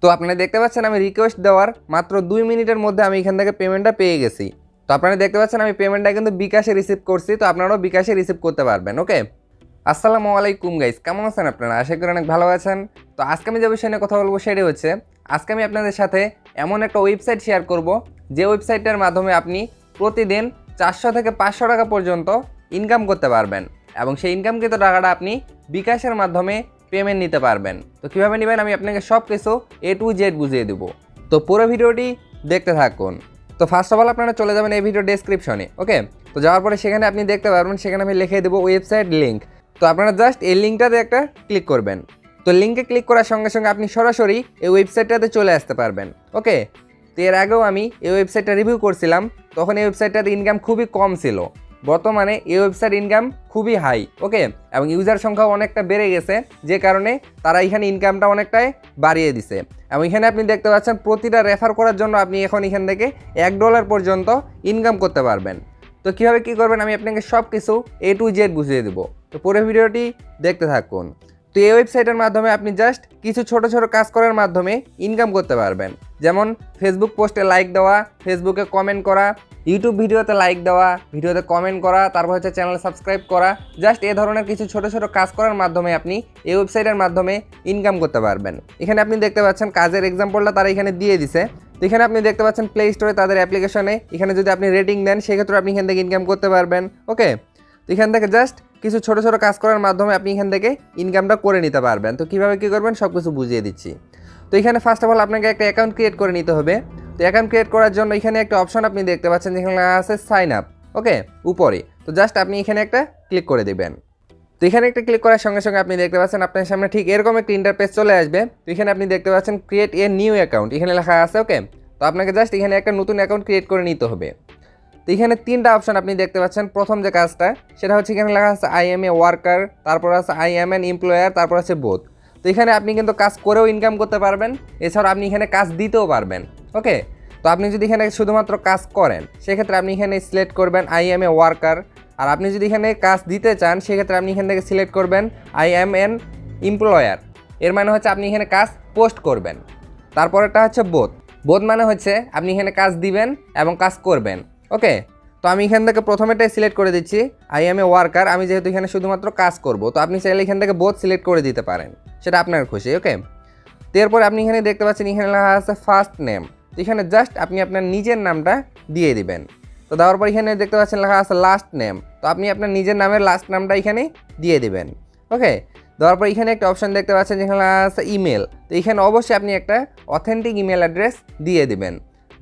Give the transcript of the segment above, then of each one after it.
তো আপনারা দেখতে পাচ্ছেন আমি রিকোয়েস্ট দেওয়ার মাত্র 2 মিনিটের মধ্যে আমি এখান থেকে পেমেন্টটা পেয়ে গেছি। তো আপনারা দেখতে পাচ্ছেন আমি পেমেন্টটা কিন্তু বিকাশে রিসিভ করছি, তো আপনারাও বিকাশে রিসিভ করতে পারবেন। ওকে, আসসালামু আলাইকুম গাইস, কেমন আছেন আপনারা? আশা করি অনেক ভালো আছেন। তো আজকে আমি যে বিষয় নিয়ে কথা বলবো সেটি হচ্ছে, আজকে আমি আপনাদের সাথে এমন একটা ওয়েবসাইট শেয়ার করব যে ওয়েবসাইটের মাধ্যমে আপনি প্রতিদিন 400 থেকে 500 টাকা পর্যন্ত ইনকাম করতে পারবেন এবং সেই ইনকামকৃত টাকাটা আপনি বিকাশের মাধ্যমে পেমেন্ট নিতে পারবেন। তো কীভাবে নেবেন আমি আপনাকে সব কিছু A to Z বুঝিয়ে দেবো। তো পুরো ভিডিওটি দেখতে থাকুন। তো ফার্স্ট অফ অল আপনারা চলে যাবেন এই ভিডিও ডেসক্রিপশনে। ওকে, তো যাওয়ার পরে সেখানে আপনি দেখতে পারবেন, সেখানে আমি লিখে দেবো ওয়েবসাইট লিঙ্ক। তো আপনারা জাস্ট এই লিঙ্কটাতে একটা ক্লিক করবেন। তো লিঙ্কে ক্লিক করার সঙ্গে সঙ্গে আপনি সরাসরি এই ওয়েবসাইটটাতে চলে আসতে পারবেন। ওকে, তো এর আগেও আমি এই ওয়েবসাইটটা রিভিউ করছিলাম, তখন এই ওয়েবসাইটটাতে ইনকাম খুবই কম ছিল। বর্তমানে এই ওয়েবসাইট ইনকাম খুবই হাই। ওকে, এবং ইউজার সংখ্যাও অনেকটা বেড়ে গেছে, যে কারণে তারা এখানে ইনকামটা অনেকটাই বাড়িয়ে দিছে। এবং এখানে আপনি দেখতে পাচ্ছেন প্রতিটা রেফার করার জন্য আপনি এখন এখান থেকে $1 পর্যন্ত ইনকাম করতে পারবেন। তো কীভাবে কী করবেন আমি আপনাকে সব কিছু A to Z বুঝিয়ে দেবো। তো পুরো ভিডিওটি দেখতে থাকুন। তো এই ওয়েবসাইটের মাধ্যমে আপনি জাস্ট কিছু ছোট ছোট কাজ করার মাধ্যমে ইনকাম করতে পারবেন, যেমন ফেসবুক পোস্টে লাইক দেওয়া, ফেসবুকে কমেন্ট করা, ইউটিউব ভিডিওতে লাইক দেওয়া, ভিডিওতে কমেন্ট করা, তারপর হচ্ছে চ্যানেল সাবস্ক্রাইব করা। জাস্ট এই ধরনের কিছু ছোট ছোট কাজ করার মাধ্যমে আপনি এই ওয়েবসাইটের মাধ্যমে ইনকাম করতে পারবেন। এখানে আপনি দেখতে পাচ্ছেন কাজের এক্সাম্পলটা তারা এখানে দিয়ে দিছে। তো এখানে আপনি দেখতে পাচ্ছেন প্লে স্টোরে তাদের অ্যাপ্লিকেশনে এখানে যদি আপনি রেটিং দেন সেক্ষেত্রে আপনি এখান থেকে ইনকাম করতে পারবেন। ওকে, তো এখান থেকে জাস্ট কিছু ছোট ছোট কাজ করার মাধ্যমে আপনি এখান থেকে ইনকামটা করে নিতে পারবেন। তো কীভাবে কী করবেন সব কিছু বুঝিয়ে দিচ্ছি। তো এখানে ফার্স্ট অফ অল আপনাকে একটা অ্যাকাউন্ট ক্রিয়েট করে নিতে হবে। তো অ্যাকাউন্ট ক্রিয়েট করার জন্য এখানে একটা অপশন আপনি দেখতে পাচ্ছেন যেখানে আছে সাইন আপ। ওকে, উপরে। তো জাস্ট আপনি এখানে একটা ক্লিক করে দেবেন। তো এখানে একটা ক্লিক করার সঙ্গে সঙ্গে আপনি দেখতে পাচ্ছেন আপনার সামনে ঠিক এরকম একটা ইন্টারফেস চলে আসবে। তো এখানে আপনি দেখতে পাচ্ছেন ক্রিয়েট এ নিউ অ্যাকাউন্ট এখানে লেখা আছে। ওকে, তো আপনাকে জাস্ট এখানে একটা নতুন অ্যাকাউন্ট ক্রিয়েট করে নিতে হবে। তো এখানে 3টা অপশন আপনি দেখতে পাচ্ছেন। প্রথম যে কাজটা সেটা হচ্ছে এখানে লেখা আছে আই এম এ ওয়ার্কার, তারপর আছে আই এম অ্যান এমপ্লয়ার, তারপর আছে বোথ। তো এখানে আপনি কিন্তু কাজ করেও ইনকাম করতে পারবেন, এছাড়াও আপনি এখানে কাজ দিতেও পারবেন। ওকে, তো আপনি যদি এখানে শুধুমাত্র কাজ করেন সেক্ষেত্রে আপনি এখানে সিলেক্ট করবেন আই এম এ ওয়ার্কার, আর আপনি যদি এখানে কাজ দিতে চান সেক্ষেত্রে আপনি এখান থেকে সিলেক্ট করবেন আই এম অ্যান এমপ্লয়ার। এর মানে হচ্ছে আপনি এখানে কাজ পোস্ট করবেন। তারপরেরটা হচ্ছে বোথ। বোথ মানে হচ্ছে আপনি এখানে কাজ দিবেন এবং কাজ করবেন। ওকে, তো আমি এখান থেকে প্রথমেটাই সিলেক্ট করে দিচ্ছি আই এম এ ওয়ার্কার। আমি যেহেতু এখানে শুধুমাত্র কাজ করব, তো আপনি চাইলে এখান থেকে বোথ সিলেক্ট করে দিতে পারেন, সেটা আপনার খুশি। ওকে, তো এরপরে আপনি এখানে দেখতে পাচ্ছেন এখানে লেখা আছে ফার্স্ট নেম। তো এখানে জাস্ট আপনি আপনার নিজের নামটা দিয়ে দিবেন। তো দেওয়ার পর এখানে দেখতে পাচ্ছেন লেখা আছে লাস্ট নেম। তো আপনি আপনার নিজের নামের লাস্ট নামটা এখানে দিয়ে দিবেন। ওকে, দেওয়ার পর এখানে একটা অপশন দেখতে পাচ্ছেন যেখানে লেখা আছে ইমেল। তো এখানে অবশ্যই আপনি একটা অথেন্টিক ইমেল অ্যাড্রেস দিয়ে দিবেন।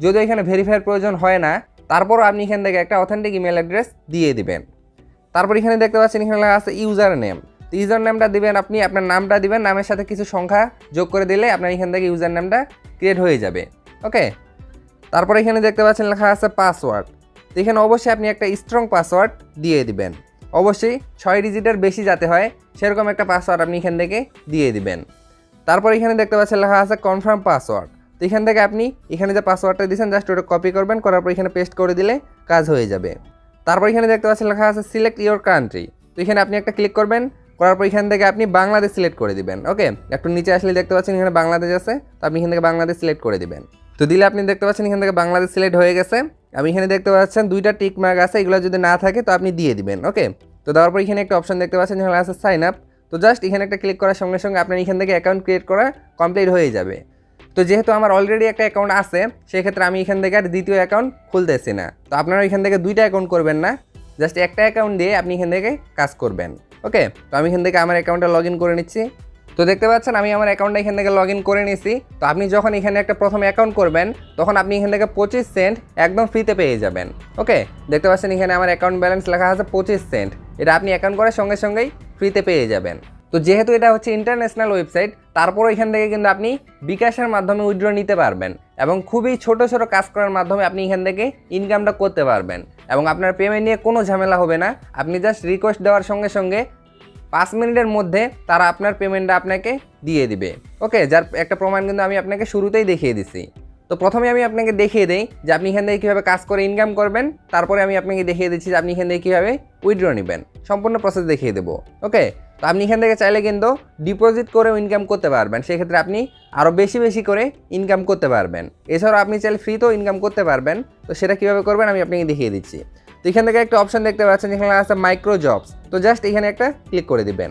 যদিও এখানে ভেরিফাইয়ের প্রয়োজন হয় না, তারপরও আপনি এখান থেকে একটা অথেন্টিক ইমেল অ্যাড্রেস দিয়ে দিবেন। তারপর এখানে দেখতে পাচ্ছেন এখানে লেখা আছে ইউজার নেম। তো ইউজার নেমটা দিবেন, আপনি আপনার নামটা দিবেন, নামের সাথে কিছু সংখ্যা যোগ করে দিলে আপনার এখান থেকে ইউজার নেমটা ক্রিয়েট হয়ে যাবে। ওকে, তারপর এখানে দেখতে পাচ্ছেন লেখা আছে পাসওয়ার্ড। তো এখানে অবশ্যই আপনি একটা স্ট্রং পাসওয়ার্ড দিয়ে দিবেন, অবশ্যই 6 ডিজিটের বেশি যাতে হয় সেরকম একটা পাসওয়ার্ড আপনি এখান থেকে দিয়ে দিবেন। তারপর এখানে দেখতে পাচ্ছেন লেখা আছে কনফার্ম পাসওয়ার্ড। তো এখান থেকে আপনি এখানে যে পাসওয়ার্ডটা দিয়েছেন জাস্ট ওটা কপি করবেন, করার পর এখানে পেস্ট করে দিলে কাজ হয়ে যাবে। তারপর এখানে দেখতে পাচ্ছেন লেখা আছে সিলেক্ট ইওর কান্ট্রি। তো এখানে আপনি একটা ক্লিক করবেন, করার পর এখান থেকে আপনি বাংলাদেশ সিলেক্ট করে দিবেন। ওকে, একটু নিচে আসলে দেখতে পাচ্ছেন এখানে বাংলাদেশ আছে, তো আপনি এখান থেকে বাংলাদেশ সিলেক্ট করে দিবেন। তো দিলে আপনি দেখতে পাচ্ছেন এখান থেকে বাংলাদেশ সিলেক্ট হয়ে গেছে। আমি এখানে দেখতে পাচ্ছেন 2টা টিক মার্ক আছে, এগুলো যদি না থাকে তো আপনি দিয়ে দিবেন। ওকে, তো দেওয়ার পর এখানে একটা অপশন দেখতে পাচ্ছেন যেখানে আছে সাইন আপ। তো জাস্ট এখানে একটা ক্লিক করার সঙ্গে সঙ্গে আপনার এখান থেকে অ্যাকাউন্ট ক্রিয়েট করা কমপ্লিট হয়ে যাবে। তো যেহেতু আমার অলরেডি একটা অ্যাকাউন্ট আছে সেক্ষেত্রে আমি এখান থেকে আর দ্বিতীয় অ্যাকাউন্ট খুলতেছি না। তো আপনারা এখান থেকে 2টা অ্যাকাউন্ট করবেন না, জাস্ট একটা অ্যাকাউন্ট দিয়ে আপনি এখান থেকে কাজ করবেন। ওকে, তো আমি এখান থেকে আমার অ্যাকাউন্টটা লগ ইন করে নিচ্ছি। তো দেখতে পাচ্ছেন আমি আমার অ্যাকাউন্টটা এখান থেকে লগ ইন করে নিয়েছি। তো আপনি যখন এখানে একটা প্রথম অ্যাকাউন্ট করবেন তখন আপনি এখান থেকে 25 সেন্ট একদম ফ্রিতে পেয়ে যাবেন। ওকে, দেখতে পাচ্ছেন এখানে আমার অ্যাকাউন্ট ব্যালেন্স লেখা আছে 25 সেন্ট। এটা আপনি অ্যাকাউন্ট করার সঙ্গে সঙ্গেই ফ্রিতে পেয়ে যাবেন। তো যেহেতু এটা হচ্ছে ইন্টারন্যাশনাল ওয়েবসাইট, তারপরও এখান থেকে কিন্তু আপনি বিকাশের মাধ্যমে উইথড্র নিতে পারবেন এবং খুবই ছোট ছোট কাজ করার মাধ্যমে আপনি এখান থেকে ইনকামটা করতে পারবেন এবং আপনার পেমেন্ট নিয়ে কোনো ঝামেলা হবে না। আপনি জাস্ট রিকোয়েস্ট দেওয়ার সঙ্গে সঙ্গে 5 মিনিটের মধ্যে তারা আপনার পেমেন্টটা আপনাকে দিয়ে দিবে। ওকে, যার একটা প্রমাণ কিন্তু আমি আপনাকে শুরুতেই দেখিয়ে দিছি। তো প্রথমে আমি আপনাকে দেখিয়ে দেই যে আপনি এখান থেকে কীভাবে কাজ করে ইনকাম করবেন, তারপরে আমি আপনাকে দেখিয়ে দিচ্ছি যে আপনি এখান থেকে কীভাবে উইথড্র নেবেন, সম্পূর্ণ প্রসেস দেখিয়ে দেবো। ওকে, তো আপনি এখান থেকে চাইলে কিন্তু ডিপোজিট করেও ইনকাম করতে পারবেন, সেক্ষেত্রে আপনি আরও বেশি বেশি করে ইনকাম করতে পারবেন। এছাড়াও আপনি চাইলে ফ্রিতেও ইনকাম করতে পারবেন। তো সেটা কীভাবে করবেন আমি আপনাকে দেখিয়ে দিচ্ছি। তো এখান থেকে একটা অপশন দেখতে পাচ্ছেন, এখানে আছে মাইক্রো জবস। তো জাস্ট এখানে একটা ক্লিক করে দিবেন।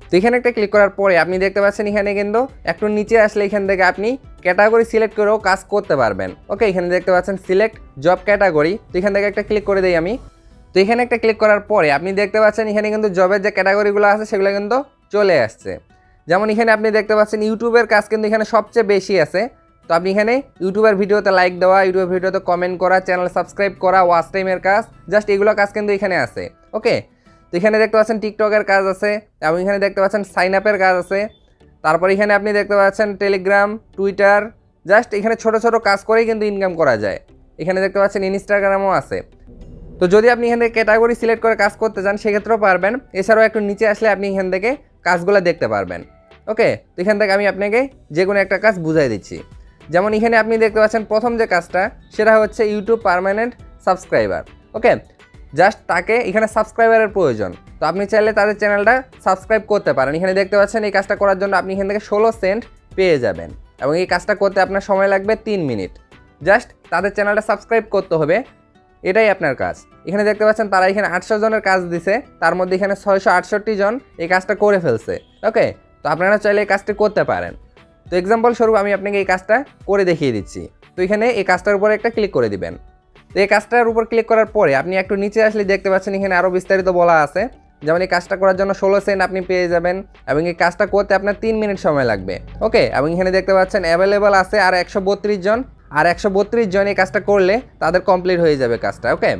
তো এখানে একটা ক্লিক করার পরে আপনি দেখতে পাচ্ছেন এখানে কিন্তু একটু নিচে আসলে এখান থেকে আপনি ক্যাটাগরি সিলেক্ট করেও কাজ করতে পারবেন। ওকে, এখানে দেখতে পাচ্ছেন সিলেক্ট জব ক্যাটাগরি। তো এখান থেকে একটা ক্লিক করে দিই আমি। তো এখানে একটা ক্লিক করার পরে আপনি দেখতে পাচ্ছেন এখানে কিন্তু জবের যে ক্যাটাগরিগুলো আছে সেগুলো কিন্তু চলে আসছে। যেমন এখানে আপনি দেখতে পাচ্ছেন ইউটিউবের কাজ কিন্তু এখানে সবচেয়ে বেশি আছে। তো আপনি এখানে ইউটিউবের ভিডিওতে লাইক দেওয়া, ইউটিউবের ভিডিওতে কমেন্ট করা, চ্যানেল সাবস্ক্রাইব করা, ওয়াচ টাইমের কাজ, জাস্ট এগুলো কাজ কিন্তু এখানে আছে। ওকে, তো এখানে দেখতে পাচ্ছেন টিকটকের কাজ আছে এবং এখানে দেখতে পাচ্ছেন সাইন আপের কাজ আছে। তারপর এখানে আপনি দেখতে পাচ্ছেন টেলিগ্রাম, টুইটার, জাস্ট এখানে ছোট ছোট কাজ করেই কিন্তু ইনকাম করা যায়। এখানে দেখতে পাচ্ছেন ইনস্টাগ্রামও আছে। তো যদি আপনি এখান থেকে ক্যাটাগরি সিলেক্ট করে কাজ করতে চান সেক্ষেত্রেও পারবেন। এছাড়াও একটু নিচে আসলে আপনি এখান থেকে কাজগুলো দেখতে পারবেন। ওকে, তো এখান থেকে আমি আপনাকে যে কোনো একটা কাজ বুঝাই দিচ্ছি। যেমন এখানে আপনি দেখতে পাচ্ছেন প্রথম যে কাজটা সেটা হচ্ছে ইউটিউব পার্মানেন্ট সাবস্ক্রাইবার। ওকে, জাস্ট তাকে এখানে সাবস্ক্রাইবারের প্রয়োজন। তো আপনি চাইলে তাদের চ্যানেলটা সাবস্ক্রাইব করতে পারেন। এখানে দেখতে পাচ্ছেন এই কাজটা করার জন্য আপনি এখান থেকে 16 সেন্ট পেয়ে যাবেন এবং এই কাজটা করতে আপনার সময় লাগবে 3 মিনিট। জাস্ট তাদের চ্যানেলটা সাবস্ক্রাইব করতে হবে, এটাই আপনার কাজ। এখানে দেখতে পাচ্ছেন তারা এখানে 800 জনের কাজ দিছে, তার মধ্যে এখানে 668 জন এই কাজটা করে ফেলছে। ওকে, তো আপনারা চাইলে এই কাজটি করতে পারেন। তো এক্সাম্পল স্বরূপ আমি আপনাকে এই কাজটা করে দেখিয়ে দিচ্ছি। তো এখানে এই কাজটার উপরে একটা ক্লিক করে দিবেন। তো এই কাজটার উপর ক্লিক করার পরে আপনি একটু নিচে আসলে দেখতে পাচ্ছেন এখানে আরও বিস্তারিত বলা আছে। যেমন এই কাজটা করার জন্য 16 সেন্ট আপনি পেয়ে যাবেন এবং এই কাজটা করতে আপনার 3 মিনিট সময় লাগবে। ওকে, এবং এখানে দেখতে পাচ্ছেন অ্যাভেলেবল আছে আর 132 জন, আর 132 জন এই কাজটা করলে তাদের কমপ্লিট হয়ে যাবে কাজটা। ওকে,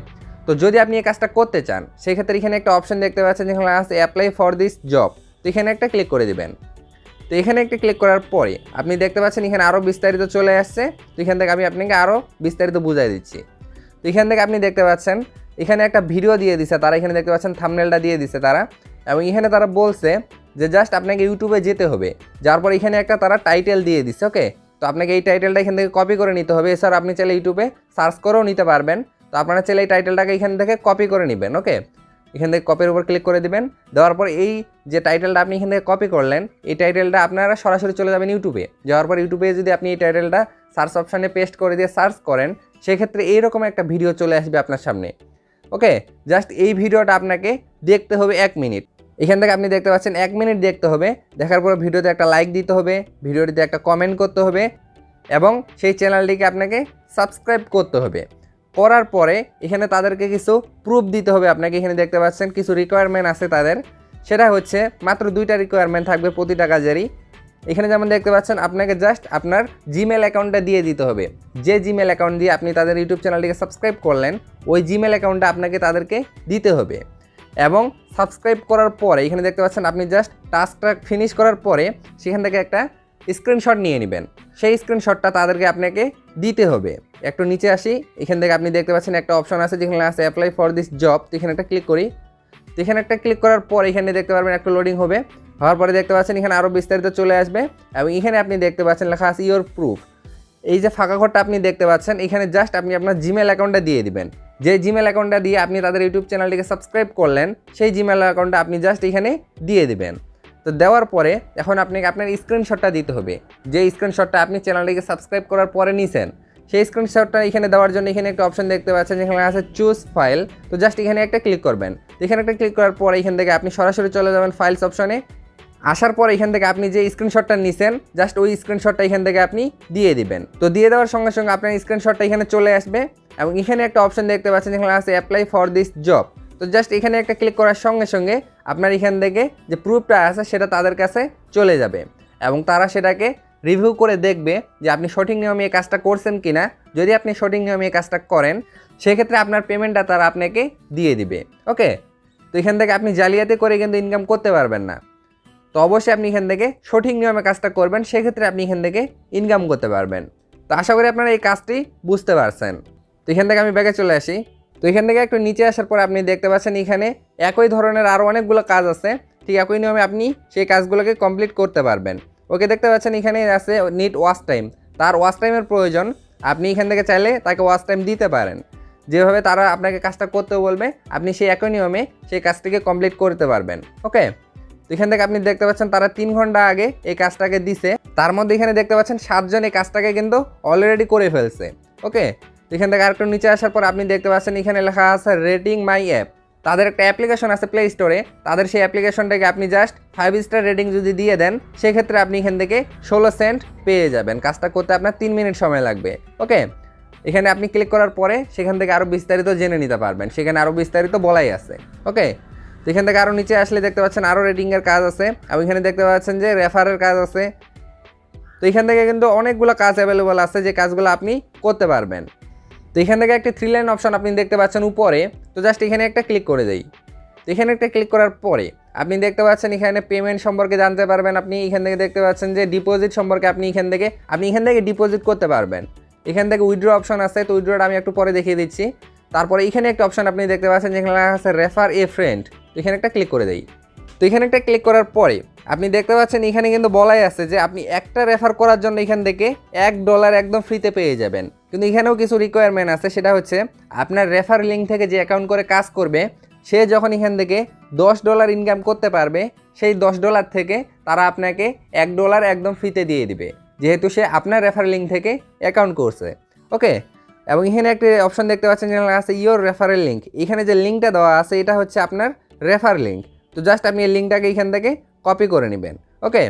তো যদি আপনি এই কাজটা করতে চান সেক্ষেত্রে এখানে একটা অপশন দেখতে পাচ্ছেন যেখানে আছে অ্যাপ্লাই ফর দিস জব। তো এখানে একটা ক্লিক করে দিবেন। তো এখানে একটা ক্লিক করার পরে আপনি দেখতে পাচ্ছেন এখানে আরও বিস্তারিত চলে আসছে। তো এখান থেকে আমি আপনাকে আরও বিস্তারিত বুঝাই দিচ্ছি। তো এখান থেকে আপনি দেখতে পাচ্ছেন এখানে একটা ভিডিও দিয়ে দিছে তারা, এখানে দেখতে পাচ্ছেন থাম্বনেলটা দিয়ে দিছে তারা, এবং এখানে তারা বলছে যে জাস্ট আপনাকে ইউটিউবে যেতে হবে, যার পর এখানে একটা তারা টাইটেল দিয়ে দিচ্ছে। ওকে, তো আপনাকে এই টাইটেলটা এখান থেকে কপি করে নিতে হবে। এছাড়া আপনি চাইলে ইউটিউবে সার্চ করেও নিতে পারবেন। তো আপনারা চাইলে এই টাইটেলটাকে এখান থেকে কপি করে নেবেন। ওকে, এখান থেকে কপির উপর ক্লিক করে দিবেন। দেওয়ার পর এই যে টাইটেলটা আপনি এখান থেকে কপি করলেন এই টাইটেলটা আপনারা সরাসরি চলে যাবেন ইউটিউবে। যাওয়ার পর ইউটিউবে যদি আপনি এই টাইটেলটা সার্চ অপশানে পেস্ট করে দিয়ে সার্চ করেন সেক্ষেত্রে এইরকম একটা ভিডিও চলে আসবে আপনার সামনে। ওকে, জাস্ট এই ভিডিওটা আপনাকে দেখতে হবে 1 মিনিট। এখান থেকে আপনি দেখতে পাচ্ছেন 1 মিনিট দেখতে হবে। দেখার পর ভিডিওতে একটা লাইক দিতে হবে, ভিডিওটিতে একটা কমেন্ট করতে হবে এবং সেই চ্যানেলটিকে আপনাকে সাবস্ক্রাইব করতে হবে। করার পরে এখানে তাদেরকে কিছু প্রুফ দিতে হবে আপনাকে। এখানে দেখতে পাচ্ছেন কিছু রিকোয়ারমেন্ট আছে তাদের, সেটা হচ্ছে মাত্র 2টা রিকোয়ারমেন্ট থাকবে প্রতিটা কাজেরই। এখানে যেমন দেখতে পাচ্ছেন আপনাকে জাস্ট আপনার জিমেল অ্যাকাউন্টটা দিয়ে দিতে হবে। যে জিমেল অ্যাকাউন্ট দিয়ে আপনি তাদের ইউটিউব চ্যানেলটিকে সাবস্ক্রাইব করলেন ওই জিমেল অ্যাকাউন্টটা আপনাকে তাদেরকে দিতে হবে। এবং সাবস্ক্রাইব করার পরে এখানে দেখতে পাচ্ছেন আপনি জাস্ট টাস্কটা ফিনিশ করার পরে সেখান থেকে একটা স্ক্রিনশট নিয়ে নেবেন। সেই স্ক্রিনশটটা তাদেরকে আপনাকে দিতে হবে। একটু নিচে আসি, এখান থেকে আপনি দেখতে পাচ্ছেন একটা অপশন আছে যেখানে আছে অ্যাপ্লাই ফর দিস জব। তো এখানে একটা ক্লিক করি। তো এখানে একটা ক্লিক করার পর এখানে দেখতে পারবেন একটা লোডিং হবে, হওয়ার পরে দেখতে পাচ্ছেন এখানে আরও বিস্তারিত চলে আসবে এবং এখানে আপনি দেখতে পাচ্ছেন লেখা আছে ইওর প্রুফ। এই যে ফাঁকা ঘরটা আপনি দেখতে পাচ্ছেন এখানে জাস্ট আপনি আপনার জিমেল অ্যাকাউন্টটা দিয়ে দিবেন। যে জিমেল অ্যাকাউন্টটা দিয়ে আপনি তাদের ইউটিউব চ্যানেলটিকে সাবস্ক্রাইব করলেন সেই জিমেল অ্যাকাউন্টটা আপনি জাস্ট এখানে দিয়ে দিবেন। তো দেওয়ার পরে এখন আপনাকে আপনার স্ক্রিনশটটা দিতে হবে, যে স্ক্রিনশটটা আপনি চ্যানেলটিকে সাবস্ক্রাইব করার পরে নিছেন সেই স্ক্রিনশটটা এখানে দেওয়ার জন্য এখানে একটা অপশন দেখতে পাচ্ছেন যেখানে আছে চুজ ফাইল। তো জাস্ট এখানে একটা ক্লিক করবেন। এখানে একটা ক্লিক করার পরে এখান থেকে আপনি সরাসরি চলে যাবেন ফাইলস অপশনে। আসার পর এখান থেকে আপনি যে স্ক্রিনশটটা নিছেন জাস্ট ওই স্ক্রিনশটটা এখান থেকে আপনি দিয়ে দিবেন। তো দিয়ে দেওয়ার সঙ্গে সঙ্গে আপনার স্ক্রিনশটটা এখানে চলে আসবে এবং এখানে একটা অপশন দেখতে পাচ্ছেন যেখানে আছে অ্যাপ্লাই ফর দিস জব। তো জাস্ট এখানে একটা ক্লিক করার সঙ্গে সঙ্গে আপনার এখান থেকে যে প্রুফটা আছে সেটা তাদের কাছে চলে যাবে এবং তারা সেটাকে রিভিউ করে দেখবে যে আপনি সঠিক নিয়মে এই কাজটা করছেন কিনা। যদি আপনি সঠিক নিয়মে এই কাজটা করেন সেক্ষেত্রে আপনার পেমেন্টটা তারা আপনাকে দিয়ে দিবে। ওকে, তো এখান থেকে আপনি জালিয়াতি করে কিন্তু ইনকাম করতে পারবেন না। তো অবশ্যই আপনি এখান থেকে সঠিক নিয়মে কাজটা করবেন, সেক্ষেত্রে আপনি এখান থেকে ইনকাম করতে পারবেন। তো আশা করি আপনারা এই কাজটি বুঝতে পারছেন। তো এখান থেকে আমি ব্যাগে চলে আসি। তো এখান থেকে একটু নিচে আসার পর আপনি দেখতে পাচ্ছেন এখানে একই ধরনের আরও অনেকগুলো কাজ আছে, ঠিক একই নিয়মে আপনি সেই কাজগুলোকে কমপ্লিট করতে পারবেন। ওকে, দেখতে পাচ্ছেন এখানে আছে নিড ওয়াচ টাইম, তার ওয়াচ টাইমের প্রয়োজন। আপনি এখান থেকে চাইলে তাকে ওয়াচ টাইম দিতে পারেন। যেভাবে তারা আপনাকে কাজটা করতে বলবে আপনি সেই একই নিয়মে সেই কাজটিকে কমপ্লিট করতে পারবেন। ওকে, এখান থেকে আপনি দেখতে পাচ্ছেন তারা 3 ঘন্টা আগে এই কাজটাকে দিছে। তার মধ্যে এখানে দেখতে পাচ্ছেন 7 জন এই কাজটাকে কিন্তু অলরেডি করে ফেলছে। ওকে, এখান থেকে আরেকটু নিচে আসার পর আপনি দেখতে পাচ্ছেন এখানে লেখা আছে রেটিং মাই অ্যাপ। তাদের একটা অ্যাপ্লিকেশন আছে প্লে স্টোরে, তাদের সেই অ্যাপ্লিকেশনটাকে আপনি জাস্ট 5 স্টার রেটিং যদি দিয়ে দেন সেক্ষেত্রে আপনি এখান থেকে 16 সেন্ট পেয়ে যাবেন। কাজটা করতে আপনার 3 মিনিট সময় লাগবে। ওকে, এখানে আপনি ক্লিক করার পরে সেখান থেকে আরও বিস্তারিত জেনে নিতে পারবেন, সেখানে আরও বিস্তারিত বলাই আছে। ওকে, তো এখান থেকে আরও নিচে আসলে দেখতে পাচ্ছেন আরও রেটিংয়ের কাজ আছে এবং এখানে দেখতে পাচ্ছেন যে রেফারের কাজ আছে। তো এখান থেকে কিন্তু অনেকগুলো কাজ অ্যাভেলেবল আছে যে কাজগুলো আপনি করতে পারবেন। তো এখান থেকে একটা 3 লাইন অপশন আপনি দেখতে পাচ্ছেন উপরে, তো জাস্ট এখানে একটা ক্লিক করে দেই। তো এখানে একটা ক্লিক করার পরে আপনি দেখতে পাচ্ছেন এখানে পেমেন্ট সম্পর্কে জানতে পারবেন। আপনি এখান থেকে দেখতে পাচ্ছেন যে ডিপোজিট সম্পর্কে আপনি এখান থেকে ডিপোজিট করতে পারবেন। এখান থেকে উইথড্র অপশন আছে, তো উইথড্রটা আমি একটু পরে দেখিয়ে দিচ্ছি। তারপরে এখানে একটা অপশন আপনি দেখতে পাচ্ছেন যেখানে লেখা আছে রেফার এ ফ্রেন্ড, তো এখানে একটা ক্লিক করে দেই। তো এখানে একটা ক্লিক করার পরে আপনি দেখতে পাচ্ছেন এখানে কিন্তু বলাই আছে যে আপনি একটা রেফার করার জন্য এখান থেকে $1 একদম ফ্রিতে পেয়ে যাবেন। কিন্তু এখানেও কিছু রিকোয়ারমেন্ট আছে, সেটা হচ্ছে আপনার রেফার লিঙ্ক থেকে যে অ্যাকাউন্ট করে কাজ করবে সে যখন এখান থেকে $10 ইনকাম করতে পারবে, সেই $10 থেকে তারা আপনাকে $1 একদম ফ্রিতে দিয়ে দিবে, যেহেতু সে আপনার রেফার লিঙ্ক থেকে অ্যাকাউন্ট করছে। ওকে, এবং এখানে একটা অপশন দেখতে পাচ্ছেন যেখানে আছে ইয়োর রেফারেল লিঙ্ক। এখানে যে লিঙ্কটা দেওয়া আছে এটা হচ্ছে আপনার রেফার লিঙ্ক। তো জাস্ট আপনি এই লিঙ্কটাকে এখান থেকে কপি করে নেবেন। ওকে,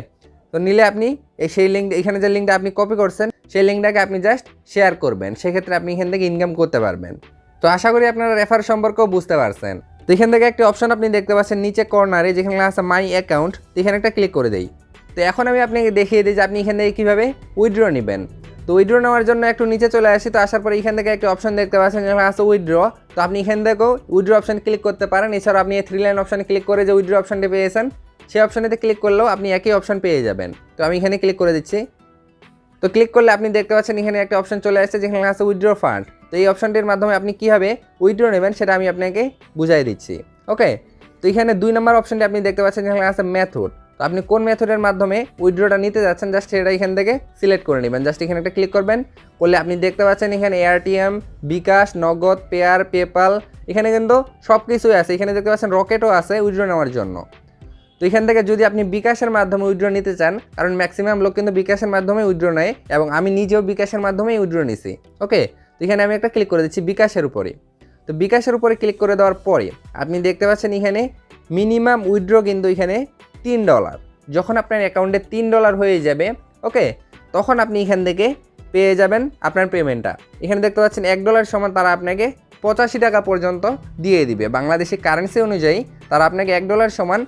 তো নিলে আপনি সেই লিঙ্ক, এখানে যে লিঙ্কটা আপনি কপি করছেন সেই লিঙ্কটাকে আপনি জাস্ট শেয়ার করবেন, সেক্ষেত্রে আপনি এখান থেকে ইনকাম করতে পারবেন। তো আশা করি আপনারা রেফার সম্পর্কেও বুঝতে পারছেন। তো এখান থেকে একটি অপশন আপনি দেখতে পাচ্ছেন নিচে কর্নারে যেখানে আছে মাই অ্যাকাউন্ট, তো এখানে একটা ক্লিক করে দেই। তো এখন আমি আপনাকে দেখিয়ে দিই যে আপনি এখান থেকে কীভাবে উইথড্র নেবেন। তো উইথড্র নেওয়ার জন্য একটু নিচে চলে আসি। তো আসার পরে এখান থেকে একটা অপশন দেখতে পাচ্ছেন যেখানে আছে উইথড্র, তো আপনি এখান থেকেও উইথড্র অপশন ক্লিক করতে পারেন। এছাড়াও আপনি এই 3 লাইন অপশানে ক্লিক করে যে উইথড্র অপশনটি পেয়েছেন সেই অপশানেতে ক্লিক করলেও আপনি একই অপশন পেয়ে যাবেন। তো আমি এখানে ক্লিক করে দিচ্ছি। তো ক্লিক করলে আপনি দেখতে পাচ্ছেন এখানে একটা অপশন চলে আসছে যেখানে আছে উইথড্র ফান্ড। তো এই অপশনটির মাধ্যমে আপনি কীভাবে উইথড্র নেবেন সেটা আমি আপনাকে বুঝাই দিচ্ছি। ওকে, তো এখানে 2 নম্বর অপশনটি আপনি দেখতে পাচ্ছেন যেখানে আছে মেথড। তো আপনি কোন মেথডের মাধ্যমে উইথড্রটা নিতে যাচ্ছেন জাস্ট সেটা এখান থেকে সিলেক্ট করে নেবেন। জাস্ট এখানে একটা ক্লিক করবেন, করলে আপনি দেখতে পাচ্ছেন এখানে এআরটিএম, বিকাশ, নগদ, পেয়ার, পেপাল, এখানে কিন্তু সব কিছুই আছে। এখানে দেখতে পাচ্ছেন রকেটও আছে উইথড্র নেওয়ার জন্য। তো এখান থেকে যদি আপনি বিকাশের মাধ্যমে উইথড্র নিতে চান, কারণ ম্যাক্সিমাম লোক কিন্তু বিকাশের মাধ্যমে উইথড্র নেয় এবং আমি নিজেও বিকাশের মাধ্যমেই উইথড্র নিছি। ওকে, তো এখানে আমি একটা ক্লিক করে দিচ্ছি বিকাশের উপরে। তো বিকাশের উপরে ক্লিক করে দেওয়ার পরে আপনি দেখতে পাচ্ছেন এখানে মিনিমাম উইথড্র কিন্তু এখানে $3। যখন আপনার অ্যাকাউন্টে $3 হয়ে যাবে, ওকে, তখন আপনি এখান থেকে পেয়ে যাবেন আপনার পেমেন্টটা। এখানে দেখতে পাচ্ছেন $1 সমান তারা আপনাকে 85 টাকা পর্যন্ত দিয়ে দিবে। বাংলাদেশি কারেন্সি অনুযায়ী তারা আপনাকে $1 সমান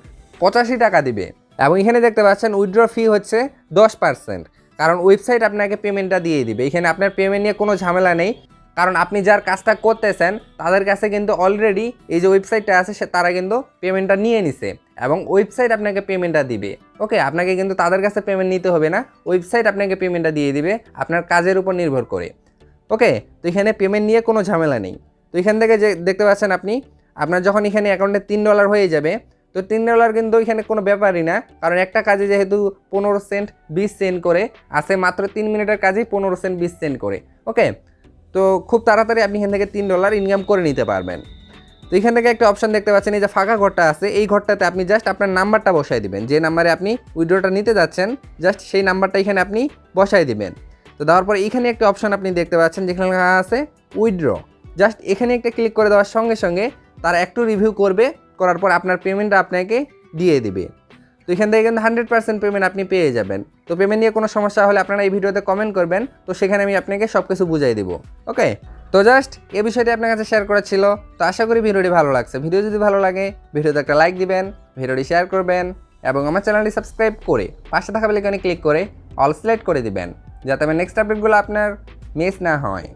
85 টাকা দিবে। এবং এখানে দেখতে পাচ্ছেন উইথড্র ফি হচ্ছে 10%, কারণ ওয়েবসাইট আপনাকে পেমেন্টটা দিয়ে দিবে। এখানে আপনার পেমেন্ট নিয়ে কোনো ঝামেলা নেই, কারণ আপনি যার কাজটা করতেছেন তাদের কাছে কিন্তু অলরেডি এই যে ওয়েবসাইটটা আছে তারা কিন্তু পেমেন্টটা নিয়ে নিছে এবং ওয়েবসাইট আপনাকে পেমেন্টটা দিবে। ওকে, আপনাকে কিন্তু তাদের কাছে পেমেন্ট নিতে হবে না, ওয়েবসাইট আপনাকে পেমেন্টটা দিয়ে দিবে আপনার কাজের উপর নির্ভর করে। ওকে, তো এখানে পেমেন্ট নিয়ে কোনো ঝামেলা নেই। তো এখান থেকে যে দেখতে পাচ্ছেন আপনার যখন এখানে অ্যাকাউন্টে $3 হয়ে যাবে, তো $3 কিন্তু এখানে কোনো ব্যাপারই না, কারণ একটা কাজে যেহেতু 15 সেন্ট 20 সেন্ট করে আছে, মাত্র 3 মিনিটের কাজেই 15 সেন্ট 20 সেন্ট করে। ওকে, তো খুব তাড়াতাড়ি আপনি এখান থেকে $3 ইনকাম করে নিতে পারবেন। তো এখান থেকে একটা অপশন দেখতে পাচ্ছেন এই যে ফাঁকা ঘরটা আছে, এই ঘরটাতে আপনি জাস্ট আপনার নাম্বারটা বসাই দিবেন, যে নাম্বারে আপনি উইথড্রটা নিতে যাচ্ছেন জাস্ট সেই নাম্বারটা এখানে আপনি বসাই দিবেন। তো দেওয়ার পরে এখানে একটা অপশন আপনি দেখতে পাচ্ছেন যেখানে লেখা আছে উইথড্র। জাস্ট এখানে একটা ক্লিক করে দেওয়ার সঙ্গে সঙ্গে তারা একটু রিভিউ করবে, করার পর আপনার পেমেন্টটা আপনাকে দিয়ে দিবে। তো এখান থেকে কিন্তু 100% পেমেন্ট আপনি পেয়ে যাবেন। তো পেমেন্ট নিয়ে কোনো সমস্যা হলে আপনারা এই ভিডিওতে কমেন্ট করবেন, তো সেখানে আমি আপনাকে সব কিছু বুঝাই দেবো। ওকে, তো জাস্ট এই বিষয়টি আপনার কাছে শেয়ার করা ছিল। তো আশা করি ভিডিওটি ভালো লাগছে। ভিডিও যদি ভালো লাগে ভিডিওতে একটা লাইক দিবেন, ভিডিওটি শেয়ার করবেন এবং আমার চ্যানেলটি সাবস্ক্রাইব করে পাশে থাকা বেল আইকনে ক্লিক করে অল সিলেক্ট করে দিবেন, যাতে আমার নেক্সট আপডেটগুলো আপনার মিস না হয়।